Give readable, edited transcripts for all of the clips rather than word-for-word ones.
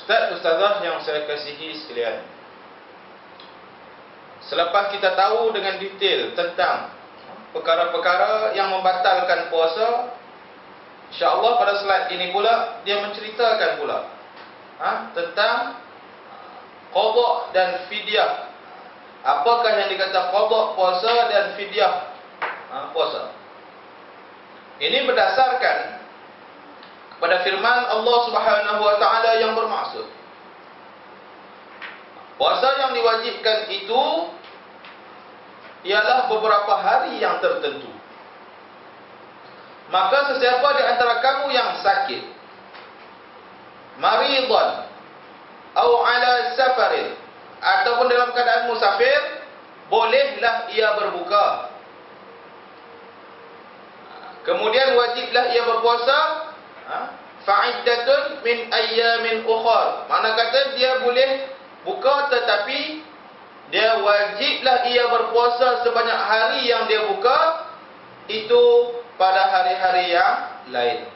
Ustazah yang saya kasihi sekalian, selepas kita tahu dengan detail tentang perkara-perkara yang membatalkan puasa, insya-Allah pada slide ini pula dia menceritakan pula tentang qada dan fidyah. Apakah yang dikata qada puasa dan fidyah puasa? Ini berdasarkan pada firman Allah Subhanahu wa taala yang bermaksud, puasa yang diwajibkan itu ialah beberapa hari yang tertentu. Maka sesiapa di antara kamu yang sakit, maridan atau ala safarin, ataupun dalam keadaan musafir, bolehlah ia berbuka. Kemudian wajiblah ia berpuasa fa'iddatun min ayyamin ukhar. Mana kata dia boleh buka, tetapi dia wajiblah ia berpuasa sebanyak hari yang dia buka itu pada hari-hari yang lain.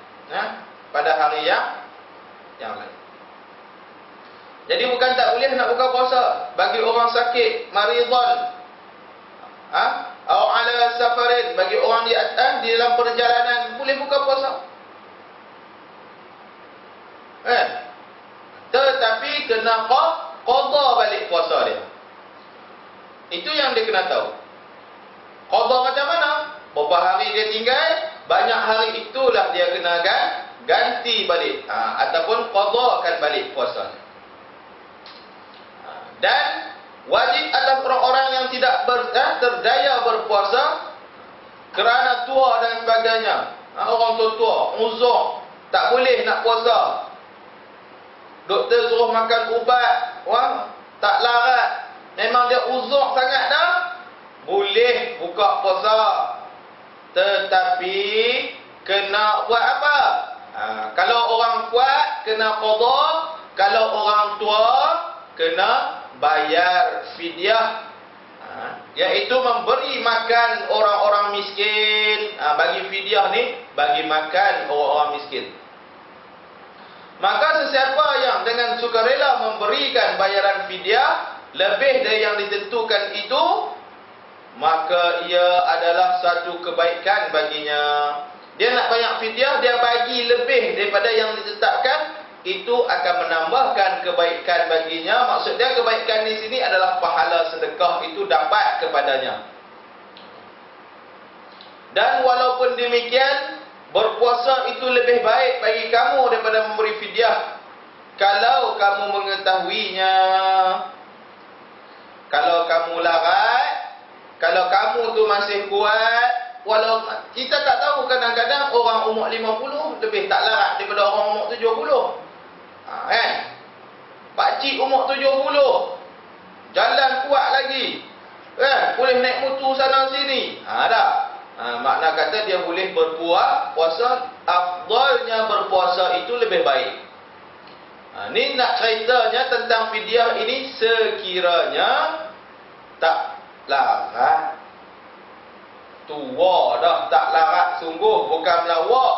Pada hari yang lain. Jadi bukan tak boleh nak buka puasa bagi orang sakit, maridan, atau ala safarin, bagi orang di dalam perjalanan boleh buka puasa. Tetapi kena qada balik puasa dia. Itu yang dia kena tahu. Qada macam mana? Berapa hari dia tinggal, banyak hari itulah dia kena ganti balik, ataupun qadakan balik puasa. Dan wajib atas orang-orang yang tidak terdaya berpuasa kerana tua dan sebagainya. Orang tua, uzur, tak boleh nak puasa. Doktor suruh makan ubat, tak larat, memang dia uzur sangat dah, boleh buka puasa. Tetapi kena buat apa? Kalau orang kuat kena qada, kalau orang tua kena bayar fidyah, iaitu memberi makan orang-orang miskin. Bagi fidyah ni, bagi makan orang-orang miskin. Maka sesiapa yang dengan sukarela memberikan bayaran fidyah lebih dari yang ditentukan itu, maka ia adalah satu kebaikan baginya. Dia nak banyak fidyah, dia bagi lebih daripada yang ditetapkan, itu akan menambahkan kebaikan baginya. Maksud dia kebaikan di sini adalah pahala sedekah itu dapat kepadanya. Dan walaupun demikian, berpuasa itu lebih baik bagi kamu daripada memberi fidyah, kalau kamu mengetahuinya. Kalau kamu larat, kalau kamu tu masih kuat, walau kita tak tahu, kadang-kadang orang umur 50 lebih tak larat daripada orang umur 70. Pakcik umur 70 jalan kuat lagi, boleh naik motor sana sini, makna kata dia boleh berpuasa. Afdalnya berpuasa itu lebih baik. Ni nak ceritanya tentang fidyah ini sekiranya tak larat, tua dah, tak larat sungguh, bukan melawak.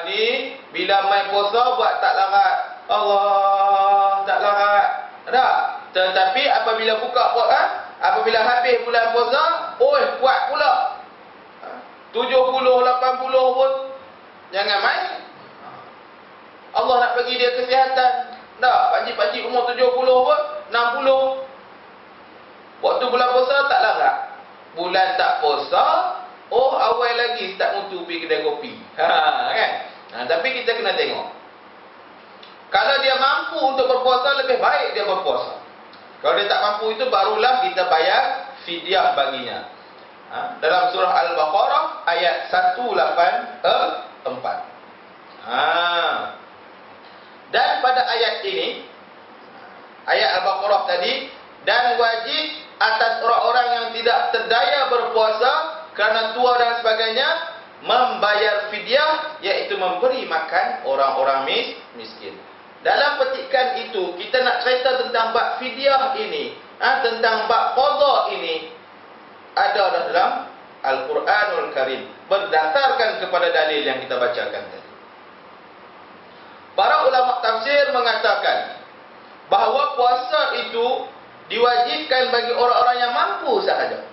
Ni bila main puasa buat tak larat, Allah, tak larat dah. Tetapi apabila buka puasa, apabila habis bulan puasa, kuat pula. 70, 80 pun jangan main. Allah nak bagi dia kesihatan. Pakcik-pakcik umur 70 pun, 60. Waktu bulan puasa tak larat. Bulan tak puasa, awal lagi start mutu pergi kedai kopi. Kan? Tapi kita kena tengok. Kalau dia mampu untuk berpuasa, lebih baik dia berpuasa. Kalau dia tak mampu, itu barulah kita bayar fidyah baginya. Dalam surah Al-Baqarah ayat 184. Dan pada ayat ini, ayat Al-Baqarah tadi, dan wajib atas orang-orang yang tidak terdaya berpuasa kerana tua dan sebagainya, membayar fidyah, iaitu memberi makan orang-orang miskin. Dalam petikan itu, kita nak cerita tentang bab fidyah ini, tentang bab qada ini, ada dalam Al-Quranul Karim, berdasarkan kepada dalil yang kita bacakan tadi. Para ulama tafsir mengatakan bahawa puasa itu diwajibkan bagi orang-orang yang mampu sahaja.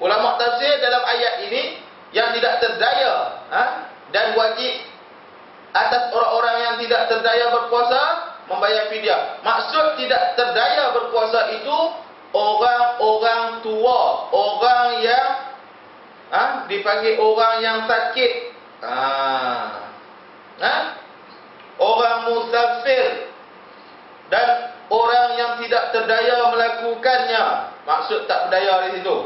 Ulama tafsir dalam ayat ini, yang tidak terdaya, dan wajib atas orang-orang yang tidak terdaya berpuasa, membayar fidyah. Maksud tidak terdaya berpuasa itu orang-orang tua, orang yang dipanggil orang yang sakit, orang musafir, dan orang yang tidak terdaya melakukannya. Maksud tak berdaya di situ,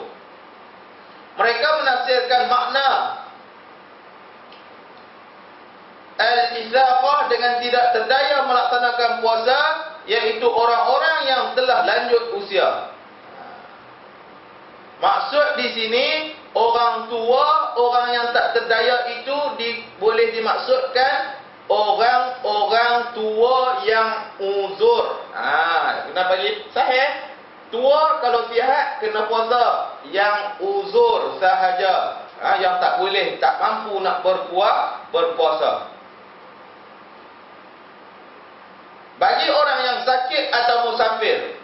mereka menafsirkan makna al-izafah dengan tidak terdaya melaksanakan puasa, iaitu orang-orang yang telah lanjut usia. Maksud di sini, orang tua, orang yang tak terdaya itu boleh dimaksudkan orang-orang tua yang uzur. Kenapa ni? Sahih. Tua kalau sihat kena puasa, yang uzur sahaja, yang tak boleh, tak mampu nak berpuasa. Bagi orang yang sakit atau musafir,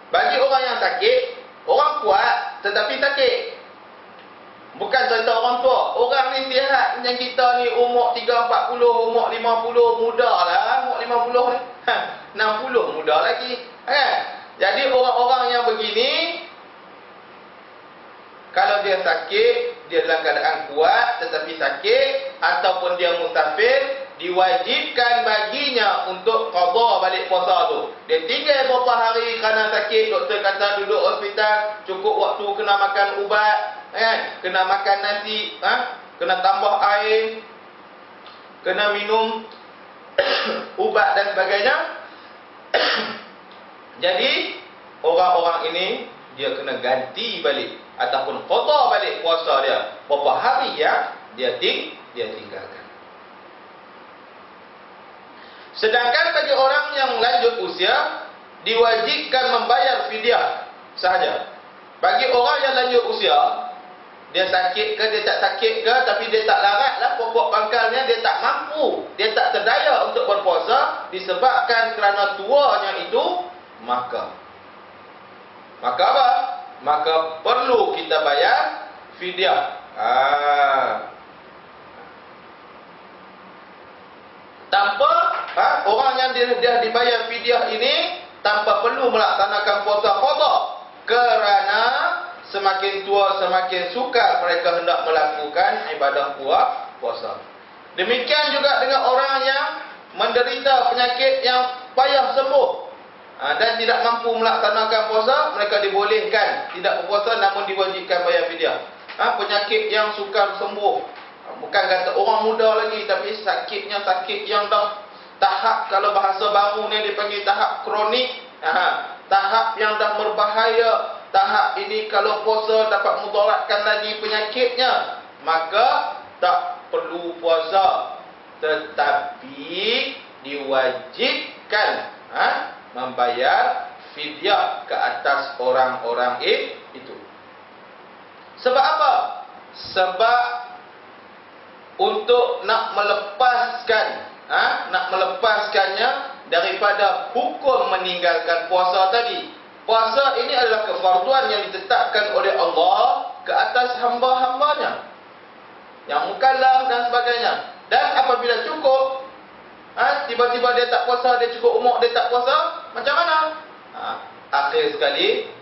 bagi orang yang sakit, orang kuat tetapi sakit, bukan cerita orang tua. Orang ni sihat macam kita ni, umur 30, 40, umur 50, muda lah. Umur 50 ni 60 muda lagi, Jadi orang-orang yang begini, kalau dia sakit, dia dalam keadaan kuat tetapi sakit, ataupun dia musafir, diwajibkan baginya untuk qada balik puasa tu. Dia tinggal beberapa hari kerana sakit, doktor kata duduk hospital, cukup waktu kena makan ubat, kena makan nasi, kena tambah air, kena minum ubat dan sebagainya. Jadi orang-orang ini dia kena ganti balik ataupun qada balik puasa dia beberapa hari yang dia tinggalkan. Sedangkan bagi orang yang lanjut usia, diwajibkan membayar fidyah sahaja. Bagi orang yang lanjut usia, dia sakit ke, dia tak sakit ke, tapi dia tak larat lah, pokok pangkalnya dia tak mampu, dia tak terdaya untuk berpuasa disebabkan kerana tuanya itu, maka apa? Maka perlu kita bayar fidyah. Tanpa orang yang dia dibayar fidyah ini tanpa perlu melaksanakan puasa qada, kerana semakin tua semakin sukar mereka hendak melakukan ibadah puasa. Demikian juga dengan orang yang menderita penyakit yang payah sembuh dan tidak mampu melaksanakan puasa, mereka dibolehkan tidak berpuasa namun diwajibkan bayar fidyah. Penyakit yang sukar sembuh, bukan kata orang muda lagi, tapi sakitnya sakit yang dah tahap, kalau bahasa baru ni dipanggil tahap kronik, tahap yang dah berbahaya. Tahap ini kalau puasa dapat mudaratkan lagi penyakitnya, maka tak perlu puasa, tetapi diwajibkan membayar fidyah ke atas orang-orang itu. Sebab apa? Sebab untuk nak melepaskannya daripada hukum meninggalkan puasa tadi. Puasa ini adalah kefarduan yang ditetapkan oleh Allah ke atas hamba-hambanya yang mukallaf dan sebagainya. Dan apabila cukup, tiba-tiba dia tak puasa, dia cukup umur dia tak puasa, macam mana? Akhir sekali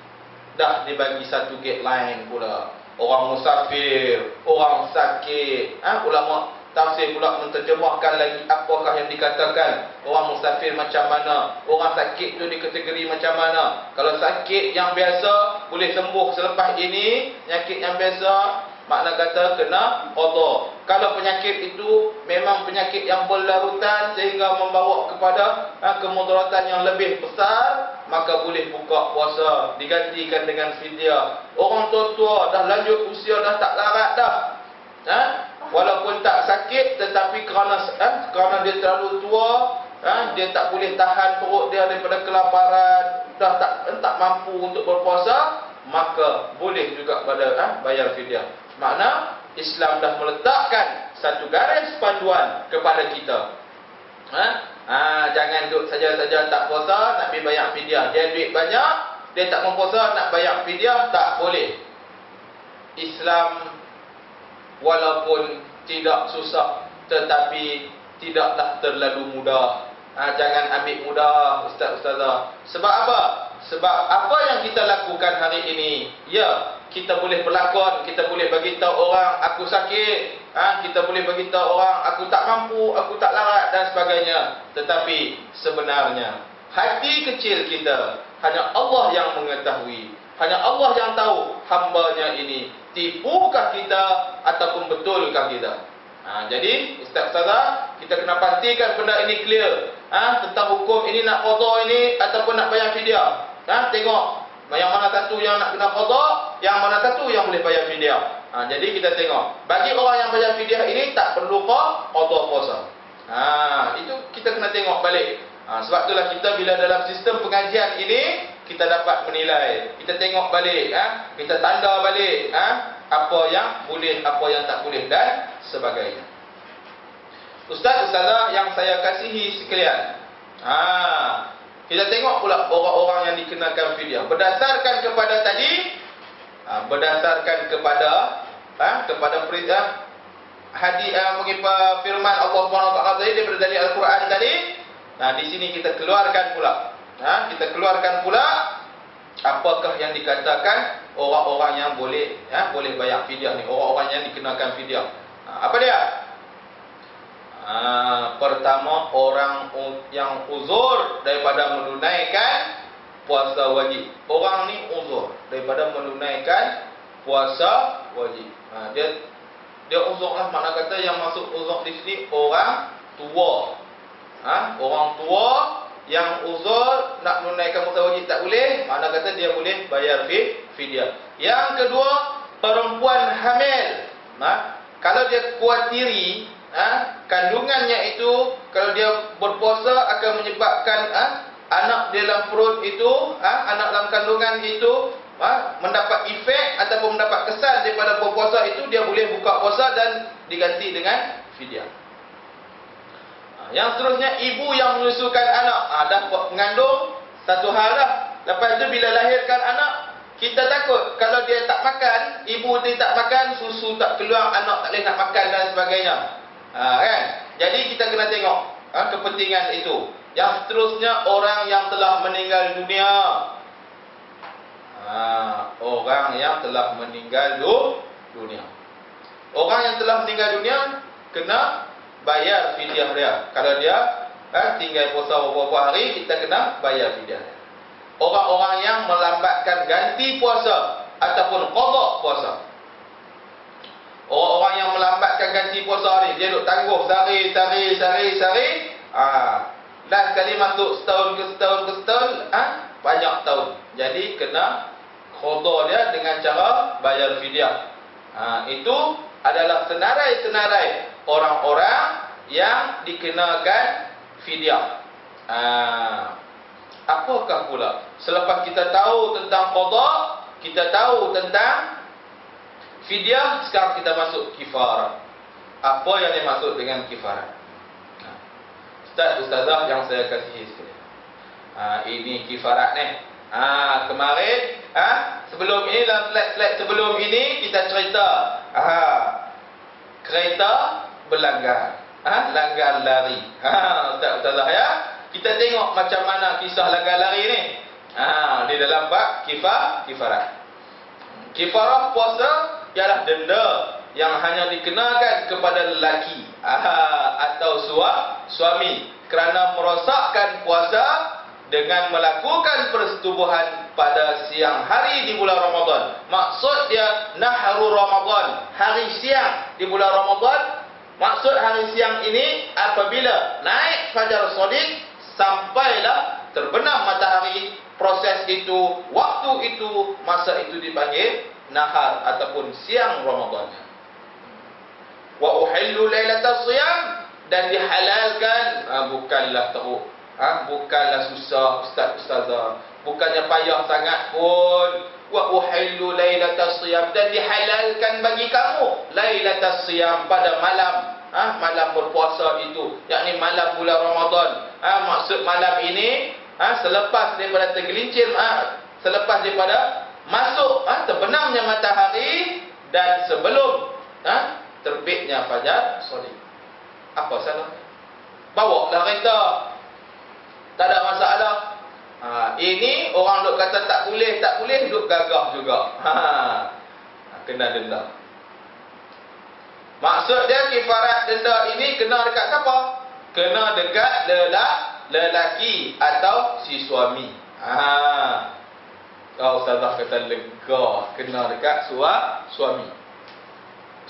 dah dibagi satu guideline pula. Orang musafir, orang sakit, ulama tafsir pula menterjemahkan lagi apakah yang dikatakan orang musafir macam mana, orang sakit tu dikategori macam mana. Kalau sakit yang biasa boleh sembuh selepas ini, penyakit yang biasa makna kata kena qada. Kalau penyakit itu memang penyakit yang berlarutan sehingga membawa kepada kemudaratan yang lebih besar, maka boleh buka puasa digantikan dengan fidyah. Orang tua-tua dah lanjut usia, dah tak larat dah. Walaupun tak sakit tetapi kerana dia terlalu tua, dia tak boleh tahan perut dia daripada kelaparan, dah tak mampu untuk berpuasa, maka boleh juga pada bayar fidyah. Makna Islam dah meletakkan satu garis panduan kepada kita. Jangan duduk saja-saja tak puasa nak pergi bayar fidyah. Dia duit banyak, dia tak mempuasa nak bayar fidyah, tak boleh. Islam walaupun tidak susah tetapi tidaklah terlalu mudah. Jangan ambil mudah ustaz-ustazah. Sebab apa? Sebab apa yang kita lakukan hari ini, ya, kita boleh berlakon, kita boleh bagi tahu orang aku sakit, kita boleh bagi tahu orang aku tak mampu, aku tak larat dan sebagainya. Tetapi sebenarnya hati kecil kita hanya Allah yang mengetahui. Hanya Allah yang tahu hambanya ini tipukah kita ataupun betulkah kita. Jadi ustaz-ustazah, kita kena pastikan benda ini clear. Tentang hukum ini nak qada ini ataupun nak bayar fidyah. Tengok yang mana satu yang nak kena qada, yang mana satu yang boleh bayar fidyah. Jadi kita tengok. Bagi orang yang bayar fidyah ini tak perlu qada puasa. Itu kita kena tengok balik. Sebab itulah kita bila dalam sistem pengajian ini kita dapat menilai. Kita tengok balik, kita tanda balik apa yang boleh, apa yang tak boleh dan sebagainya. Ustaz-ustazah yang saya kasihi sekalian, kita tengok pula orang-orang yang dikenakan fidyah berdasarkan kepada tadi, berdasarkan kepada hadis mengikut firman Allah Subhanahu wa taala tadi daripada dalil Al-Quran tadi. Di sini kita keluarkan pula, apakah yang dikatakan orang-orang yang boleh bayar fidyah ni, orang-orang yang dikenakan fidyah. Apa dia? Pertama, orang yang uzur daripada menunaikan puasa wajib. Orang ni uzur daripada menunaikan puasa wajib. Dia uzur lah, makna kata yang masuk uzur di sini orang tua. Orang tua yang uzur nak menunaikan puasa wajib tak boleh, makna kata dia boleh bayar fidyah. Yang kedua, perempuan hamil. Kalau dia kuatiri kandungannya itu, kalau dia berpuasa akan menyebabkan anak dalam perut itu, anak dalam kandungan itu mendapat efek ataupun mendapat kesan daripada berpuasa itu, dia boleh buka puasa dan diganti dengan fidyah. Yang seterusnya, ibu yang menyusukan anak, dah mengandung, satu hal dah. Lepas itu bila lahirkan anak, kita takut kalau dia tak makan, ibu dia tak makan, susu tak keluar, anak tak boleh nak makan dan sebagainya. Jadi kita kena tengok kepentingan itu. Yang seterusnya, orang yang telah meninggal dunia. Orang yang telah meninggal dunia. Orang yang telah meninggal dunia kena bayar fidyah dia. Kalau dia tinggal puasa beberapa hari, kita kena bayar fidyah dia. Orang-orang yang melambatkan ganti puasa ataupun qada puasa. Orang-orang yang melambatkan ganti puasa ni, dia duk tangguh sehari. Last kali masuk setahun ke setahun, banyak tahun. Jadi kena qada dia dengan cara bayar fidyah. Itu adalah senarai-senarai orang-orang yang dikenakan fidyah. Apakah pula? Selepas kita tahu tentang qada, kita tahu tentang fidyah, sekarang kita masuk kifarah. Apa yang dimaksud dengan kifarah? Ustaz-ustazah yang saya kasihi sekalian, ini kifarah ni. Kemarin, sebelum ini, dalam slide-slide sebelum ini kita cerita kereta berlanggar, langgar lari. Ustaz-ustazah ya, kita tengok macam mana kisah langgar lari ni di dalam bab kifarah. Kifarah puasa ialah denda yang hanya dikenakan kepada lelaki atau suami kerana merosakkan puasa dengan melakukan persetubuhan pada siang hari di bulan Ramadan. Maksud dia nahru Ramadan, hari siang di bulan Ramadan. Maksud hari siang ini apabila naik fajar shadiq sampailah terbenam matahari. Proses itu, waktu itu, masa itu dipanggil nahar ataupun siang Ramadan. Wa uhillu lailatas siyam, dan dihalalkan, bukanlah teruk, bukanlah susah ustazah, bukannya payah sangat pun. Wa uhillu lailatas siyam, dan dihalalkan bagi kamu lailatas siyam, pada malam, malam berpuasa itu, yakni malam bulan Ramadan. Maksud malam ini selepas daripada tergelincir, selepas daripada masuk terbenamnya matahari dan sebelum terbitnya fajar shadiq. Apa salah? Bawa lah kereta, tak ada masalah. Ini orang duk kata tak boleh, duk gagah juga. Kena denda. Maksud dia kifarat denda ini kena dekat siapa? Kena dekat lelaki atau si suami. Ustazah kata lega, kena dekat suami.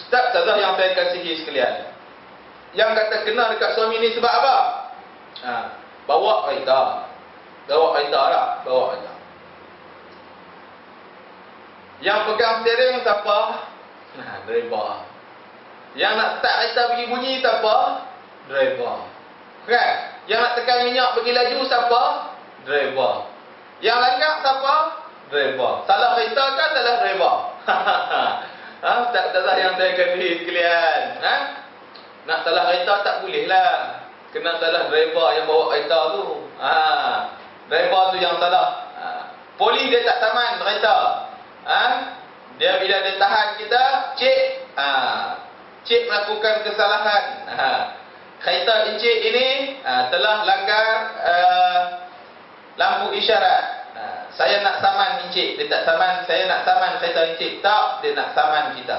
Ustazah yang saya kasihi sekalian, yang kata kena dekat suami ni sebab apa? Bawa kereta. Bawa kereta. Yang pegang steering siapa? Driver. Yang nak start kereta bagi bunyi siapa? Driver. Kan? Yang nak tekan minyak bagi laju siapa? Driver. Yang langgar siapa? Driver. Salah kereta kan salah driver. Ustazah yang saya kasihi sekalian, nak salah kereta tak boleh lah. Kena salah driver yang bawa kereta tu. Driver tu yang salah. Polis dia tak saman kereta. Dia bila dia tahan kita, cik melakukan kesalahan. Kereta encik ini telah langgar lampu isyarat. Saya nak saman encik, dia tak saman. Saya nak saman kereta encik. Tak, dia nak saman kita.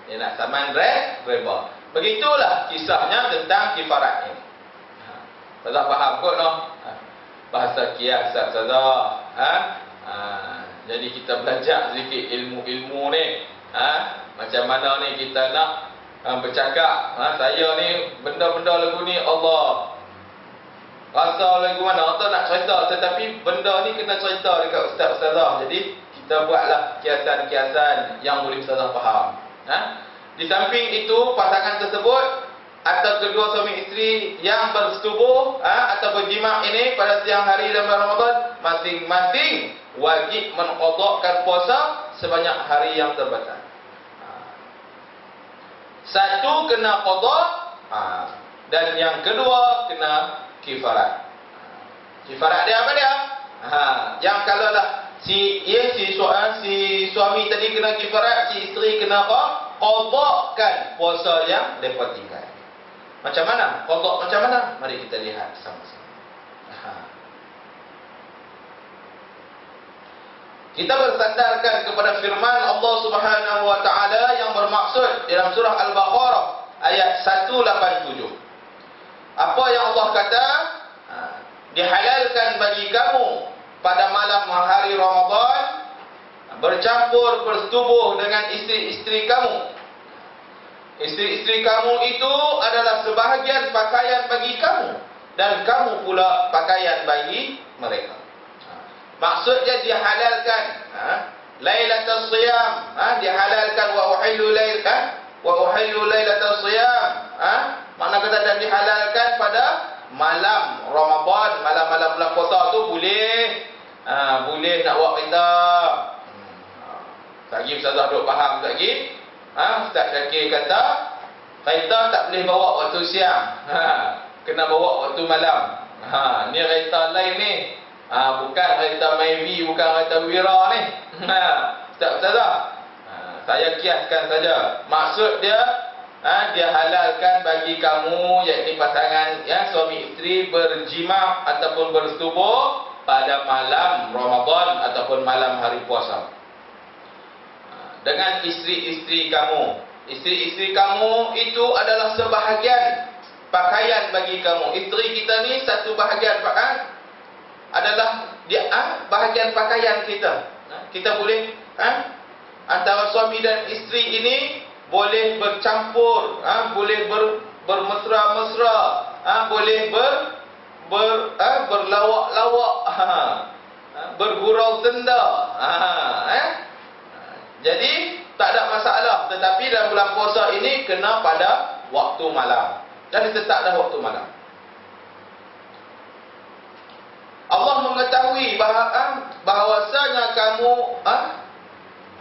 Dia nak saman driver. Begitulah kisahnya tentang kifarat ini. Ustazah faham kot noh? Bahasa kias Ustazah. Jadi kita belajar sedikit ilmu-ilmu ni. Macam mana ni kita nak bercakap. Saya ni benda-benda lagu ni Allah rasa lagu mana atau nak cerita, tetapi benda ni kena cerita dekat ustaz-ustazah. Jadi kita buatlah kiasan-kiasan yang boleh ustazah faham. Di samping itu, pasangan tersebut atau kedua suami isteri yang bersetubuh atau berjima ini pada siang hari dalam Ramadan, masing-masing wajib menqadhakan puasa sebanyak hari yang terbatas. Satu kena qadha, dan yang kedua kena kifarat. Kifarat dia apa dia? Yang kalau lah si suami tadi kena kifarat, si isteri kena apa? Qadhakan puasa yang depa tinggal. Macam mana? Qadha macam mana? Mari kita lihat sama-sama. Kita bersandarkan kepada firman Allah Subhanahu wa taala yang bermaksud dalam surah Al-Baqarah ayat 187. Apa yang Allah kata? Dihalalkan bagi kamu pada malam hari Ramadan bercampur bersetubuh dengan isteri-isteri kamu. Isteri-isteri kamu itu adalah sebahagian pakaian bagi kamu, dan kamu pula pakaian bagi mereka. Maksudnya dihalalkan Lailatul Siyam, dihalalkan wa uhillu lailatul siyam. Makna kata dan dihalalkan pada malam Ramadan, malam-malam bulan puasa tu boleh. Boleh nak buat kereta. Lagi ustazah duk faham lagi. Ustaz Syakir kata kereta tak boleh bawa waktu siang. Kena bawa waktu malam. Ni kereta lain ni. Bukan kereta Maybe, bukan kereta Wira ni. Ustazah, saya kiaskan saja. Maksud dia, dia halalkan bagi kamu, yakni pasangan suami isteri berjima ataupun bersetubuh pada malam Ramadan ataupun malam hari puasa dengan isteri-isteri kamu. Isteri-isteri kamu itu adalah sebahagian pakaian bagi kamu. Isteri kita ni satu bahagian adalah bahagian pakaian kita. Kita boleh antara suami dan isteri ini boleh bercampur, boleh bermesra-mesra, boleh berlawak-lawak, bergurau senda. Jadi tak ada masalah, tetapi dalam bulan puasa ini kena pada waktu malam. Dan ditetap dah waktu malam. Allah mengetahui bahawasanya kamu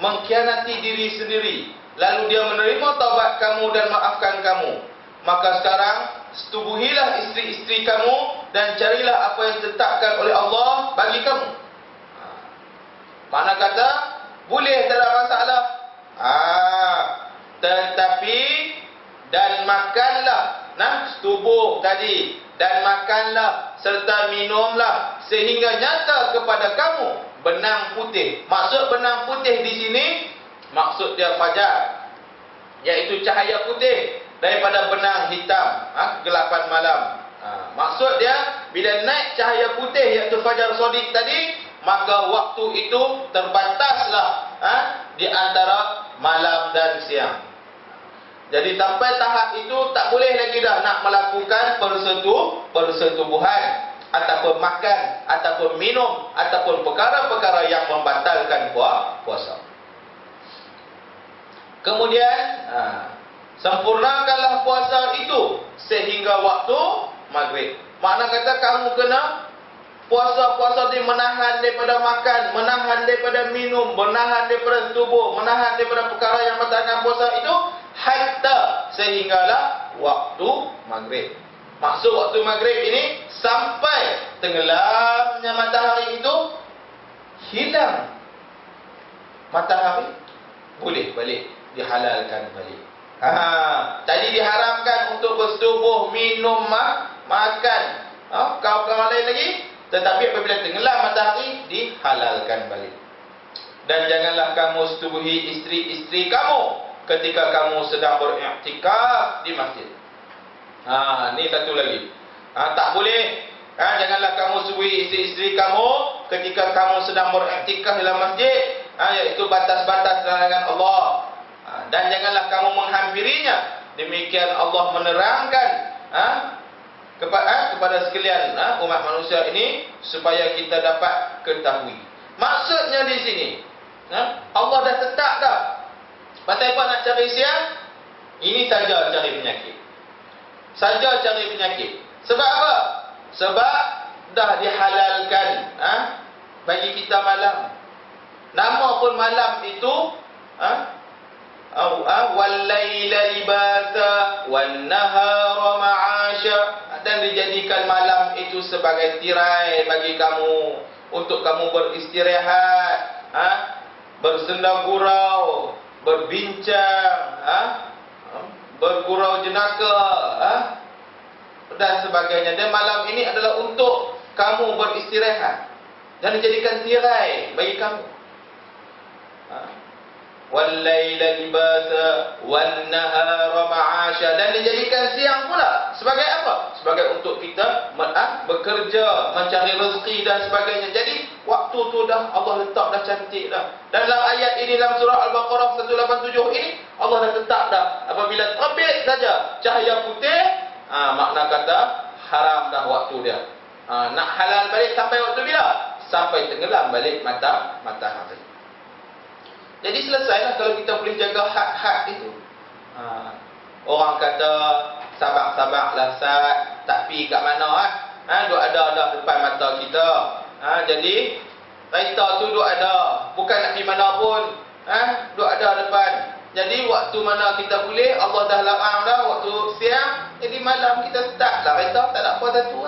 mengkhianati diri sendiri, lalu dia menerima taubat kamu dan maafkan kamu. Maka sekarang setubuhilah isteri-isteri kamu dan carilah apa yang ditetapkan oleh Allah bagi kamu. Makna kata boleh, tak ada masalah. Tetapi dan makanlah, setubuh tadi, dan makanlah serta minumlah sehingga nyata kepada kamu benang putih. Maksud benang putih di sini, maksud dia fajar, iaitu cahaya putih daripada benang hitam, kegelapan malam. Maksud dia bila naik cahaya putih iaitu fajar sodik tadi, maka waktu itu terbataslah di antara malam dan siang. Jadi sampai tahap itu tak boleh lagi dah nak melakukan persetubuhan ataupun makan ataupun minum ataupun perkara-perkara yang membatalkan puasa. Kemudian sempurnakanlah puasa itu sehingga waktu maghrib. Makna kata kamu kena puasa-puasa dia menahan daripada makan, menahan daripada minum, menahan daripada tubuh, menahan daripada perkara yang membatalkan puasa itu hatta sehinggalah waktu maghrib. Maksud waktu maghrib ini sampai tenggelamnya matahari itu hilang matahari, boleh balik, dihalalkan balik. Tadi diharamkan untuk bersetubuh, minum, makan, kawan-kawan lain lagi. Tetapi apabila tenggelam matahari, dihalalkan balik. Dan janganlah kamu setubuhi isteri-isteri kamu ketika kamu sedang beriktikaf di masjid. Ni satu lagi. Tak boleh. Janganlah kamu setubuhi isteri-isteri kamu ketika kamu sedang beriktikaf dalam masjid, iaitu batas-batas larangan Allah. Dan janganlah kamu menghampirinya. Demikian Allah menerangkan kepada sekalian umat manusia ini supaya kita dapat ketahui. Maksudnya di sini, Allah dah tetap dah. Pasal apa nak cari siang? Ini saja cari penyakit. Saja cari penyakit. Sebab apa? Sebab dah dihalalkan bagi kita malam. Nama pun malam itu wal-laila libasa wan-nahara ma'asha, dan dijadikan malam itu sebagai tirai bagi kamu untuk kamu beristirahat, bersenda gurau, berbincang, bergurau jenaka, dan sebagainya. Dan malam ini adalah untuk kamu beristirahat dan dijadikan tirai bagi kamu. Wal-laila libasa wan-nahara ma'asha, dan dijadikan siang pula sebagai apa? Sebagai untuk kita bekerja, mencari rezeki dan sebagainya. Jadi waktu tu dah Allah letak dah cantik dah. Dan dalam ayat ini dalam surah Al-Baqarah 187 ini Allah dah letak dah apabila terbit saja cahaya putih, makna kata haram dah waktu dia. Nak halal balik sampai waktu bila? Sampai tenggelam balik matahari. Jadi selesailah kalau kita boleh jaga hak-hak itu. Orang kata sabak-sabaklah Sat, tak pi kat mana duk ada dah depan mata kita. Jadi kereta tu duk ada, bukan nak pergi mana pun, duk ada depan. Jadi waktu mana kita boleh, Allah dah larang dah waktu siang, jadi malam kita start lah kereta, tak ada apa satu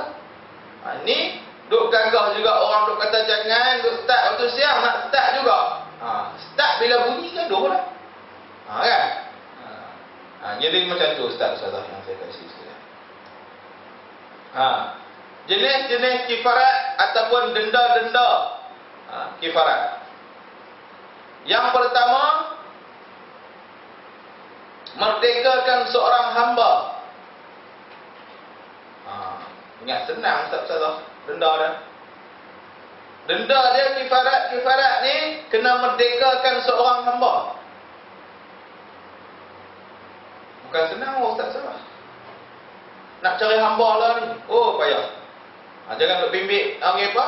ni duk gagah juga orang duk kata jangan duk start waktu siang, nak start juga. Start bila bunyi gaduh lah. Kan? Jadi macam tu Ustazah yang saya kasih sekalian. Jenis-jenis kifarat ataupun denda-denda kifarat. Yang pertama, merdekakan seorang hamba. Ingat senang Ustaz-Ustazah. Denda dah. Denda dia kifarat ni kena merdekakan seorang hamba. Bukan senang Ustaz-Ustazah. Nak cari hamba lah ni. Oh payah. Jangan duk bimbit orang apa?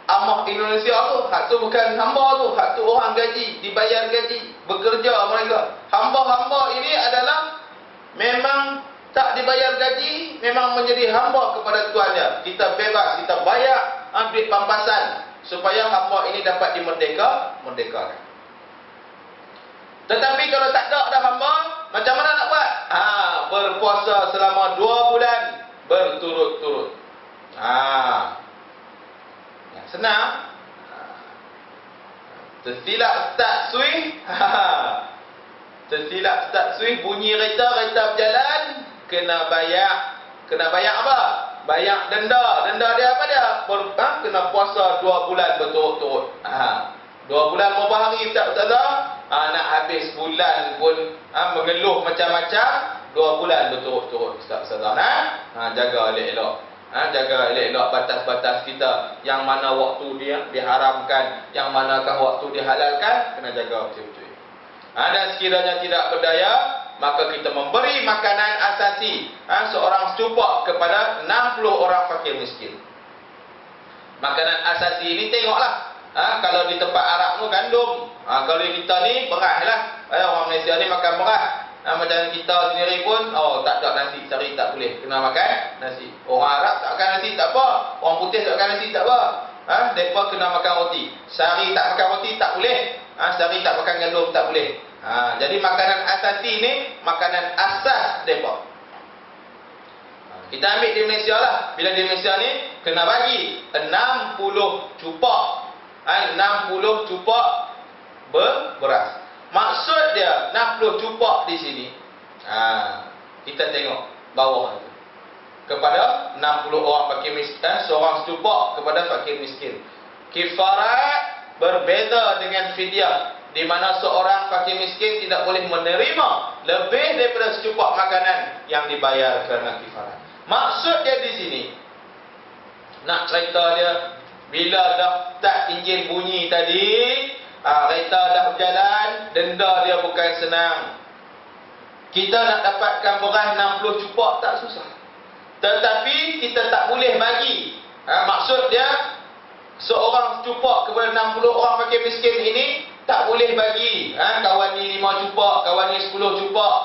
Amah Indonesia tu, hak tu bukan hamba tu, hak tu orang gaji, dibayar gaji, bekerja mereka. Hamba-hamba ini adalah memang tak dibayar gaji, memang menjadi hamba kepada tuannya. Kita bebas, kita bayar ambil pampasan supaya hamba ini dapat merdekakan. Tetapi kalau tak ada hamba, macam mana nak buat? Berpuasa selama 2 bulan berturut-turut. Senang. Tersilap start swing. Tersilap start swing, bunyi kereta berjalan, kena bayar. Kena bayar apa? Bayar denda. Denda dia apa dia? Kena puasa 2 bulan berturut-turut. 2 bulan berapa hari Ustazah? Nak habis bulan pun mengeluh macam-macam. 2 bulan berturut-turut Ustazah. Jaga elok-elok. Jaga elok-elok batas-batas kita. Yang mana waktu dia diharamkan, yang manakah waktu dihalalkan, kena jaga betul-betul. Dan sekiranya tidak berdaya, maka kita memberi makanan asasi seorang secupak kepada 60 orang fakir miskin. Makanan asasi ini tengoklah. Kalau di tempat Arab tu gandum. Kalau di kita ni beras lah. Orang Malaysia ni makan beras. Macam kita sendiri pun, tak ada nasi sehari tak boleh, kena makan nasi. Orang Arab tak makan nasi tak apa, orang putih tak makan nasi tak apa. Mereka kena makan roti. Sehari tak makan roti tak boleh. Sehari tak makan gandum tak boleh. Jadi makanan asasi ni makanan asas mereka. Kita ambil di Malaysia lah. Bila di Malaysia ni kena bagi 60 cupak. 60 cupak beras. Maksud dia 60 cupak di sini. Kita tengok bawah itu. Kepada 60 orang fakir miskin, seorang secupak kepada fakir miskin. Kifarat berbeza dengan fidyah, di mana seorang fakir miskin tidak boleh menerima lebih daripada secupak makanan yang dibayar kerana kifarat. Maksud dia di sini, nak cerita dia, bila dah tak enjin bunyi tadi, kereta dah berjalan, denda dia bukan senang. Kita nak dapatkan beras 60 cupak tak susah. Tetapi kita tak boleh bagi. Maksud dia, seorang cupak kepada 60 orang fakir miskin ini tak boleh bagi. Kawan ni 5 cupak, kawan ni 10 cupak.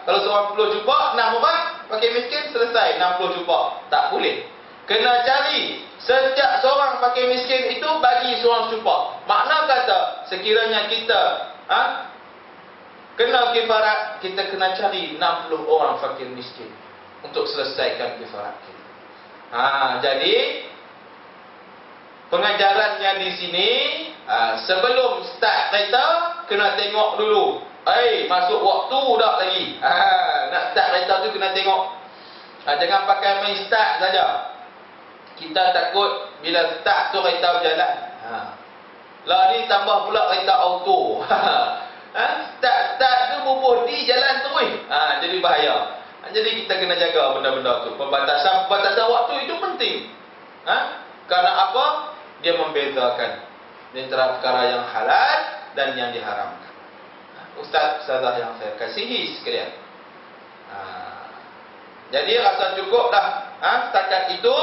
Kalau seorang 10 cupak, 6 orang fakir miskin, selesai 60 cupak. Tak boleh. Kena cari setiap seorang fakir miskin itu bagi seorang cupak. Makna kata, sekiranya kita kena kifarat, kita kena cari 60 orang fakir miskin untuk selesaikan kifarat kita. Jadi pengajarannya di sini, sebelum start kereta kena tengok dulu. Masuk waktu dah lagi. Nak start kereta tu kena tengok. Jangan pakai main start saja. Kita takut bila start tu kereta berjalan. Lah ni tambah pula kereta auto. Start tu bubuh di jalan terus. Jadi bahaya. Jadi kita kena jaga benda-benda tu. Pembatasan waktu itu penting. Kerana apa? Dia membezakan antara perkara yang halal dan yang diharamkan. Ustazah yang saya kasihi sekalian. Jadi rasa cukup dah setakat itu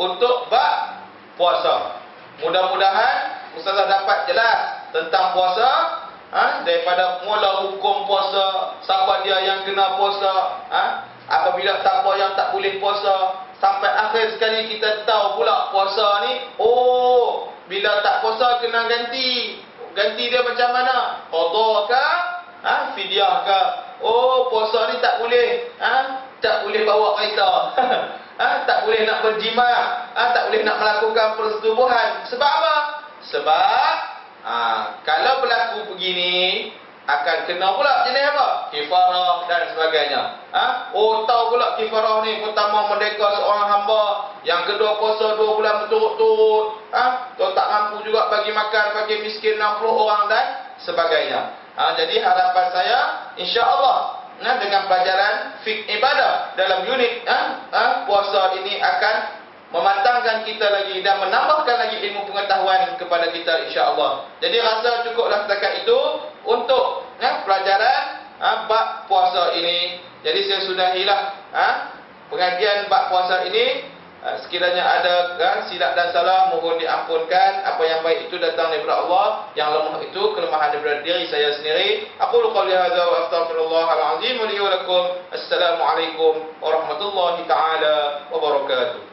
untuk bab puasa. Mudah-mudahan Ustazah dapat jelas tentang puasa, daripada mula hukum puasa, siapa dia yang kena puasa, apabila siapa yang tak boleh puasa, sampai akhir sekali kita tahu pula puasa ni, bila tak puasa kena ganti. Ganti dia macam mana? Qadha ke? Fidyah ke? Puasa ni tak boleh. Tak boleh bawa kereta. Tak boleh nak berjima, tak boleh nak melakukan persetubuhan. Sebab apa? Sebab kalau berlaku begini, akan kena pula jenis apa? Kifarah dan sebagainya. Tahu pula kifarah ni, pertama merdeka seorang hamba, yang kedua puasa 2 bulan berturut-turut, Kau tak mampu juga bagi makan fakir miskin 60 orang dan sebagainya. Jadi harapan saya, insya-Allah dengan pelajaran fiqh ibadah dalam unit puasa ini akan mematangkan kita lagi dan menambahkan lagi ilmu pengetahuan kepada kita, insya-Allah. Jadi rasa cukuplah setakat itu untuk pelajaran bab puasa ini. Jadi saya sudahilah pengajian bab puasa ini. Sekiranya ada silap dan salah, mohon diampunkan. Apa yang baik itu datang daripada Allah, yang lemah itu kelemahan daripada diri saya sendiri. Aqulu qouli hadza wa astaghfirullahal azim li wa lakum. Assalamualaikum warahmatullahi taala wabarakatuh.